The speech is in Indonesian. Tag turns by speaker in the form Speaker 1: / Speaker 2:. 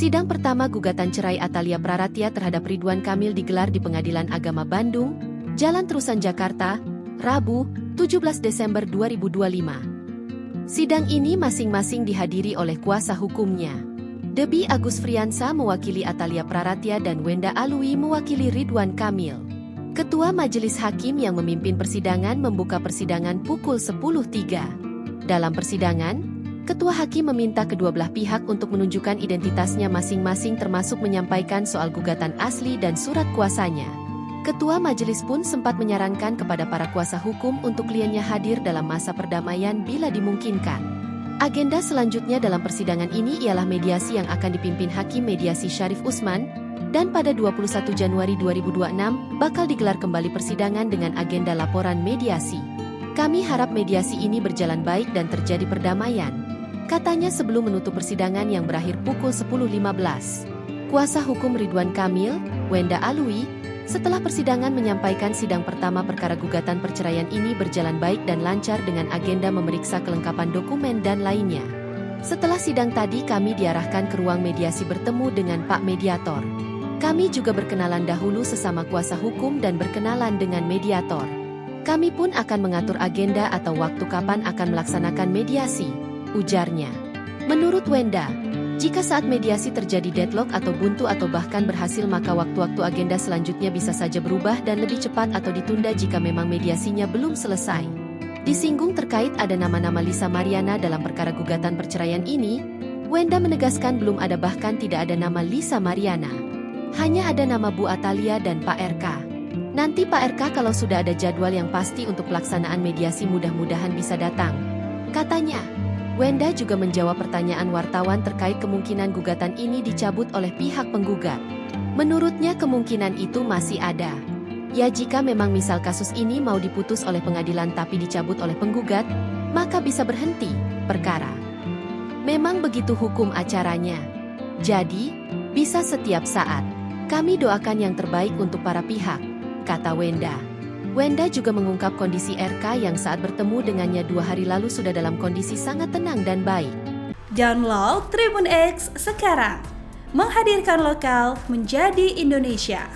Speaker 1: Sidang pertama gugatan cerai Atalia Praratya terhadap Ridwan Kamil digelar di Pengadilan Agama Bandung, Jalan Terusan Jakarta, Rabu, 17 Desember 2025. Sidang ini masing-masing dihadiri oleh kuasa hukumnya. Debbie Agus Friansa mewakili Atalia Praratya dan Wenda Alwi mewakili Ridwan Kamil. Ketua Majelis Hakim yang memimpin persidangan membuka persidangan pukul 10.03. Dalam persidangan, Ketua Hakim meminta kedua belah pihak untuk menunjukkan identitasnya masing-masing termasuk menyampaikan soal gugatan asli dan surat kuasanya. Ketua majelis pun sempat menyarankan kepada para kuasa hukum untuk kliennya hadir dalam masa perdamaian bila dimungkinkan. Agenda selanjutnya dalam persidangan ini ialah mediasi yang akan dipimpin Hakim Mediasi Syarif Usman, dan pada 21 Januari 2026 bakal digelar kembali persidangan dengan agenda laporan mediasi. Kami harap mediasi ini berjalan baik dan terjadi perdamaian, katanya sebelum menutup persidangan yang berakhir pukul 10.15. Kuasa hukum Ridwan Kamil, Wenda Alwi, setelah persidangan menyampaikan sidang pertama perkara gugatan perceraian ini berjalan baik dan lancar dengan agenda memeriksa kelengkapan dokumen dan lainnya. Setelah sidang tadi kami diarahkan ke ruang mediasi bertemu dengan Pak Mediator. Kami juga berkenalan dahulu sesama kuasa hukum dan berkenalan dengan mediator. Kami pun akan mengatur agenda atau waktu kapan akan melaksanakan mediasi, ujarnya. Menurut Wenda, jika saat mediasi terjadi deadlock atau buntu atau bahkan berhasil maka waktu-waktu agenda selanjutnya bisa saja berubah dan lebih cepat atau ditunda jika memang mediasinya belum selesai. Disinggung terkait ada nama-nama Lisa Mariana dalam perkara gugatan perceraian ini, Wenda menegaskan belum ada bahkan tidak ada nama Lisa Mariana. Hanya ada nama Bu Atalia dan Pak RK. Nanti Pak RK kalau sudah ada jadwal yang pasti untuk pelaksanaan mediasi mudah-mudahan bisa datang, katanya. Wenda juga menjawab pertanyaan wartawan terkait kemungkinan gugatan ini dicabut oleh pihak penggugat. Menurutnya kemungkinan itu masih ada. Ya jika memang misal kasus ini mau diputus oleh pengadilan tapi dicabut oleh penggugat, maka bisa berhenti perkara. Memang begitu hukum acaranya. Jadi, bisa setiap saat. Kami doakan yang terbaik untuk para pihak, kata Wenda. Wenda juga mengungkap kondisi RK yang saat bertemu dengannya 2 hari lalu sudah dalam kondisi sangat tenang dan baik.
Speaker 2: Download Tribun X sekarang, menghadirkan lokal menjadi Indonesia.